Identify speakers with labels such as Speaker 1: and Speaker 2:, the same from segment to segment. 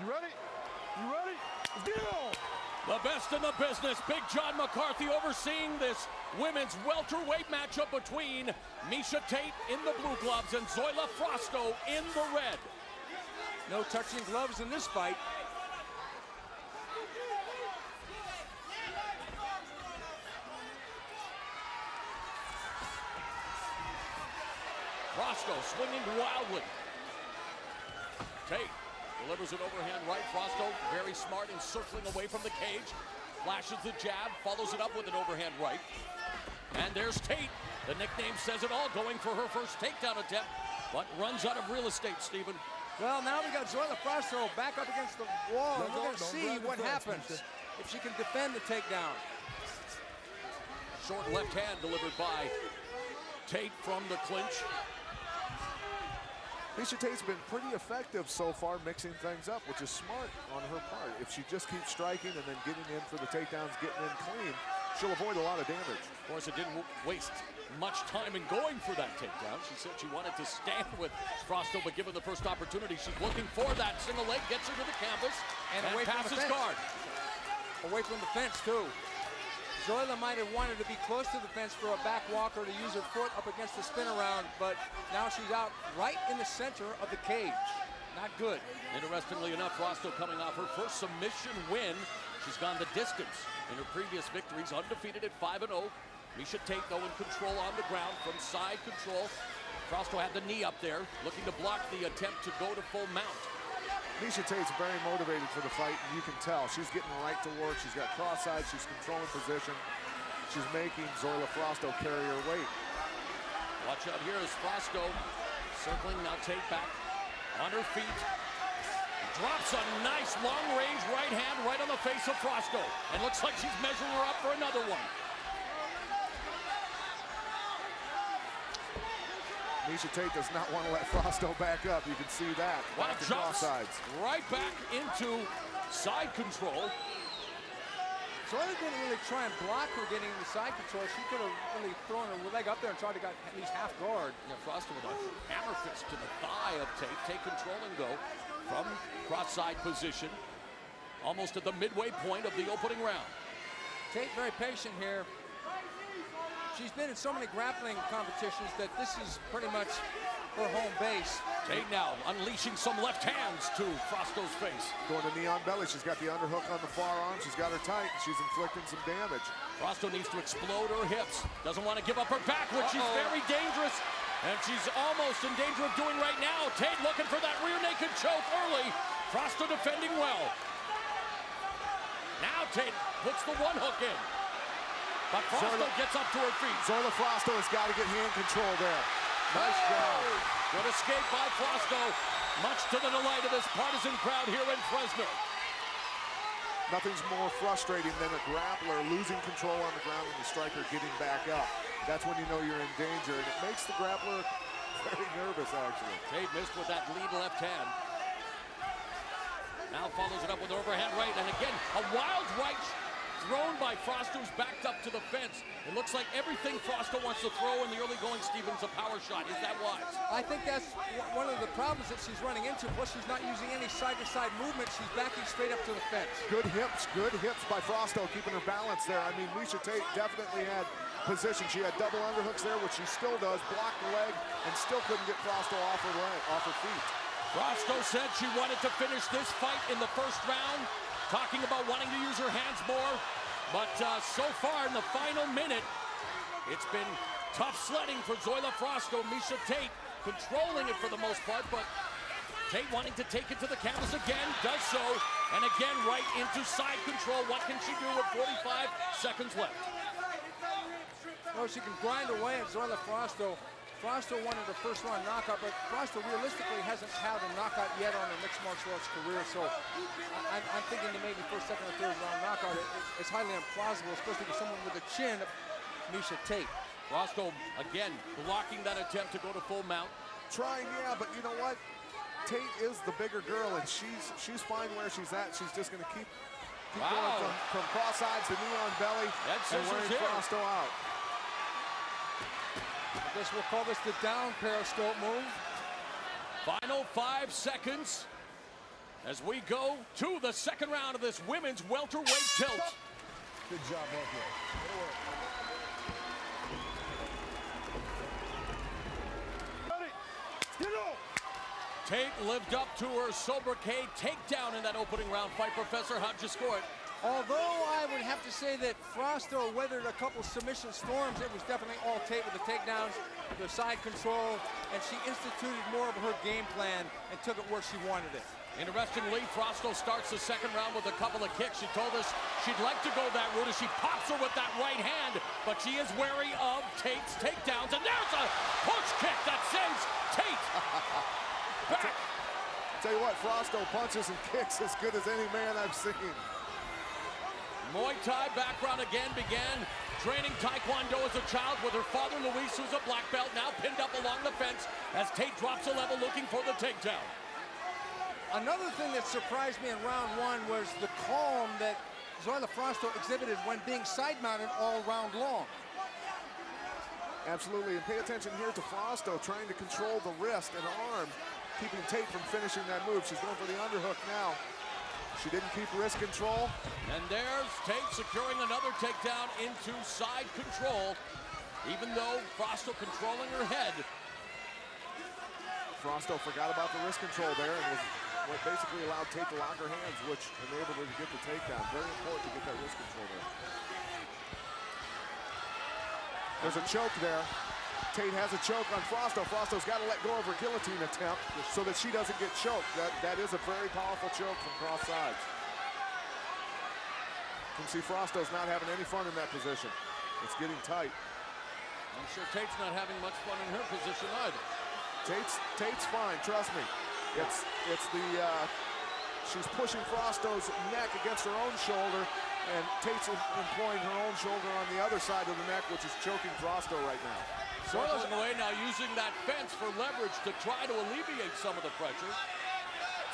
Speaker 1: You ready? You ready? Deal!
Speaker 2: The best in the business, Big John McCarthy overseeing this women's welterweight matchup between Miesha Tate in the blue gloves and Zoila Frosto in the red.
Speaker 3: No touching gloves in this fight.
Speaker 2: Frosto swinging wildly. Tate delivers an overhand right. Frosto very smart in circling away from the cage. Flashes the jab, follows it up with an overhand right. And there's Tate. The nickname says it all, going for her first takedown attempt, but runs out of real estate, Stephen.
Speaker 3: Well, now we got Zoila Frosto back up against the wall. We're going to see what happens if she can defend the takedown.
Speaker 2: Short left hand delivered by Tate from the clinch.
Speaker 1: Miesha Tate's been pretty effective so far, mixing things up, which is smart on her part. If she just keeps striking and then getting in for the takedowns, getting in clean, she'll avoid a lot of damage.
Speaker 2: Of course, it didn't waste much time in going for that takedown. She said she wanted to stand with Frosto, but given the first opportunity, she's looking for that single leg, gets her to the canvas, and away passes guard.
Speaker 3: Away from the fence, too. Zoila might have wanted to be close to the fence for a back walker to use her foot up against the spin around, but now she's out right in the center of the cage. Not good.
Speaker 2: Interestingly enough, Frosto coming off her first submission win. She's gone the distance in her previous victories, undefeated at 5-0. Miesha Tate, though, in control on the ground from side control. Frosto had the knee up there, looking to block the attempt to go to full mount.
Speaker 1: Miesha Tate's very motivated for the fight, and you can tell. She's getting right to work. She's got cross sides. She's controlling position. She's making Zoila Frosto carry her weight.
Speaker 2: Watch out here as Frosto circling. Now Tate back on her feet. Drops a nice long-range right hand right on the face of Frosto. And looks like she's measuring her up for another one.
Speaker 1: Miesha Tate does not want to let Frosto back up. You can see that.
Speaker 2: Wow, jumps
Speaker 1: sides.
Speaker 2: Right back into side control.
Speaker 3: Zoila didn't really try and block her getting into side control. She could have really thrown her leg up there and tried to get at least half guard.
Speaker 2: Yeah, Frosto with a hammer fist to the thigh of Tate. Take control and go from cross-side position, almost at the midway point of the opening round.
Speaker 3: Tate very patient here. She's been in so many grappling competitions that this is pretty much her home base.
Speaker 2: Tate now unleashing some left hands to Frosto's face.
Speaker 1: Going to knee on belly. She's got the underhook on the far arm. She's got her tight. She's inflicting some damage.
Speaker 2: Frosto needs to explode her hips. Doesn't want to give up her back, which she's very dangerous. And she's almost in danger of doing right now. Tate looking for that rear naked choke early. Frosto defending well. Now Tate puts the one hook in. But Frosto gets up to her feet.
Speaker 1: Zoila Frosto has got to get hand control there. Nice job.
Speaker 2: Good escape by Frosto, much to the delight of this partisan crowd here in Fresno.
Speaker 1: Nothing's more frustrating than a grappler losing control on the ground and the striker getting back up. That's when you know you're in danger, and it makes the grappler very nervous, actually.
Speaker 2: Tate missed with that lead left hand. Now follows it up with an overhand right, and again, a wild right thrown by Frosto, who's backed up to the fence. It looks like everything Frosto wants to throw in the early going, Stevens, a power shot. Is that wise?
Speaker 3: I think that's one of the problems that she's running into. Plus, she's not using any side-to-side movement. She's backing straight up to the fence.
Speaker 1: Good hips by Frosto, keeping her balance there. I mean, Miesha Tate definitely had position. She had double underhooks there, which she still does, blocked the leg, and still couldn't get Frosto off her feet.
Speaker 2: Frosto said she wanted to finish this fight in the first round, talking about wanting to use her hands more. But so far in the final minute, it's been tough sledding for Zoila Frosto. Miesha Tate controlling it for the most part, but Tate wanting to take it to the canvas again, does so, and again right into side control. What can she do with 45 seconds left?
Speaker 3: Well, she can grind away at Zoila Frosto. Frosto wanted her first round knockout, but Frosto realistically hasn't had a knockout yet on her mixed martial arts career, so I'm thinking that maybe first, second, or third round knockout is highly implausible, especially for someone with a chin, Miesha Tate.
Speaker 2: Frosto, again, blocking that attempt to go to full mount.
Speaker 1: Trying, yeah, but you know what? Tate is the bigger girl, and she's fine where she's at. She's just going to keep going from cross sides to knee on belly and wearing Frosto out.
Speaker 3: I guess we'll call this the down periscope move.
Speaker 2: Final 5 seconds. as we go to the second round of this women's welterweight tilt.
Speaker 4: Good job, both of you.
Speaker 2: Tate lived up to her sobriquet takedown in that opening round fight. Professor, how'd you score it?
Speaker 3: Although I would have to say that Frosto weathered a couple submission storms, it was definitely all Tate with the takedowns, the side control, and she instituted more of her game plan and took it where she wanted it.
Speaker 2: Interestingly, Frosto starts the second round with a couple of kicks. She told us she'd like to go that route as she pops her with that right hand, but she is wary of Tate's takedowns. And there's a push kick that sends Tate back.
Speaker 1: Tell you what, Frosto punches and kicks as good as any man I've seen.
Speaker 2: Muay Thai background again, began training Taekwondo as a child with her father, Luis, who's a black belt, now pinned up along the fence as Tate drops a level looking for the takedown.
Speaker 3: Another thing that surprised me in round one was the calm that Zoila Frosto exhibited when being side-mounted all round long.
Speaker 1: Absolutely, and pay attention here to Frosto trying to control the wrist and arm, keeping Tate from finishing that move. She's going for the underhook now. She didn't keep wrist control.
Speaker 2: And there's Tate securing another takedown into side control, even though Frosto controlling her head.
Speaker 1: Frosto forgot about the wrist control there and was what basically allowed Tate to lock her hands, which enabled her to get the takedown. Very important to get that wrist control there. There's a choke there. Tate has a choke on Frosto. Frosto's got to let go of her guillotine attempt so that she doesn't get choked. That is a very powerful choke from cross sides. You can see Frosto's not having any fun in that position. It's getting tight.
Speaker 2: I'm sure Tate's not having much fun in her position either.
Speaker 1: Tate's fine, trust me. She's pushing Frosto's neck against her own shoulder, and Tate's employing her own shoulder on the other side of the neck, which is choking Frosto right now.
Speaker 2: Zoila's away now, using that fence for leverage to try to alleviate some of the pressure.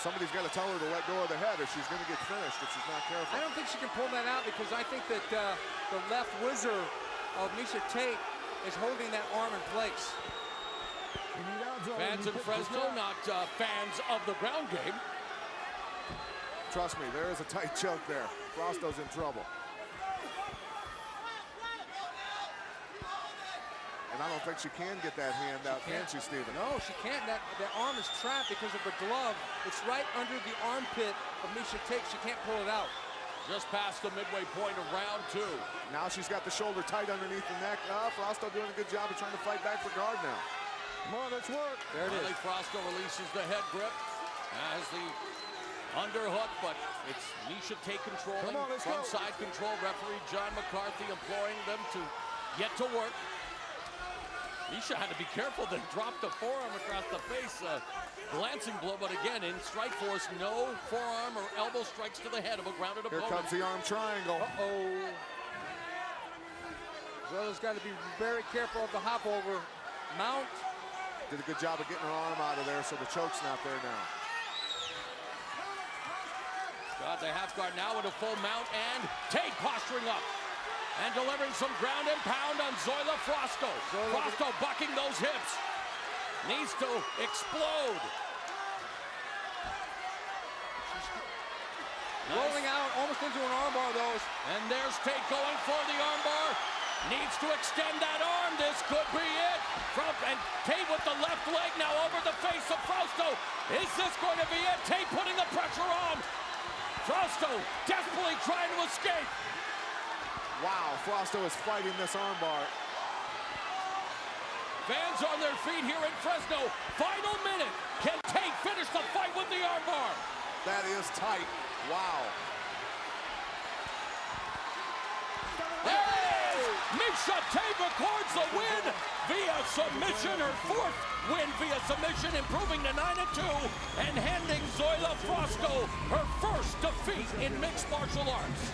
Speaker 1: Somebody's got to tell her to let go of the head or she's going to get finished if she's not careful.
Speaker 3: I don't think she can pull that out because I think that the left whizzer of Miesha Tate is holding that arm in place.
Speaker 2: Fans in Fresno, not fans of the ground game.
Speaker 1: Trust me, there is a tight choke there. Frosto's in trouble. And I don't think she can get that hand out, can she, Steven?
Speaker 3: No, she can't. That arm is trapped because of the glove. It's right under the armpit of Miesha Tate. She can't pull it out.
Speaker 2: Just past the midway point of round two.
Speaker 1: Now she's got the shoulder tight underneath the neck. Frosto doing a good job of trying to fight back for guard now.
Speaker 4: Come on, let's work.
Speaker 3: There it is.
Speaker 2: Frosto releases the head grip as the underhook, but it's Miesha Tate controlling.
Speaker 4: Come on, let's
Speaker 2: from
Speaker 4: go.
Speaker 2: side control. Referee John McCarthy imploring them to get to work. Miesha had to be careful, then dropped the forearm across the face. Glancing blow, but again, in strike force, no forearm or elbow strikes to the head of a grounded opponent.
Speaker 1: Here comes the arm triangle.
Speaker 3: Uh-oh. Zoila's got to be very careful of the hop over. Mount.
Speaker 1: Did a good job of getting her arm out of there, so the choke's not there now.
Speaker 2: Got the half guard now into full mount, and Tate posturing up and delivering some ground and pound on Zoila Frosto. Frosto bucking those hips. Needs to explode.
Speaker 3: Rolling out almost into an armbar, those.
Speaker 2: And there's Tate going for the armbar. Needs to extend that arm. This could be it. And Tate with the left leg now over the face of Frosto. Is this going to be it? Tate putting the pressure on. Frosto desperately trying to escape.
Speaker 1: Wow, Frosto is fighting this armbar.
Speaker 2: Fans on their feet here in Fresno. Final minute. Can Tate finish the fight with the armbar?
Speaker 1: That is tight. Wow.
Speaker 2: Miesha Tate records the win via submission, her fourth win via submission, improving to 9-2 and handing Zoila Frosto her first defeat in mixed martial arts.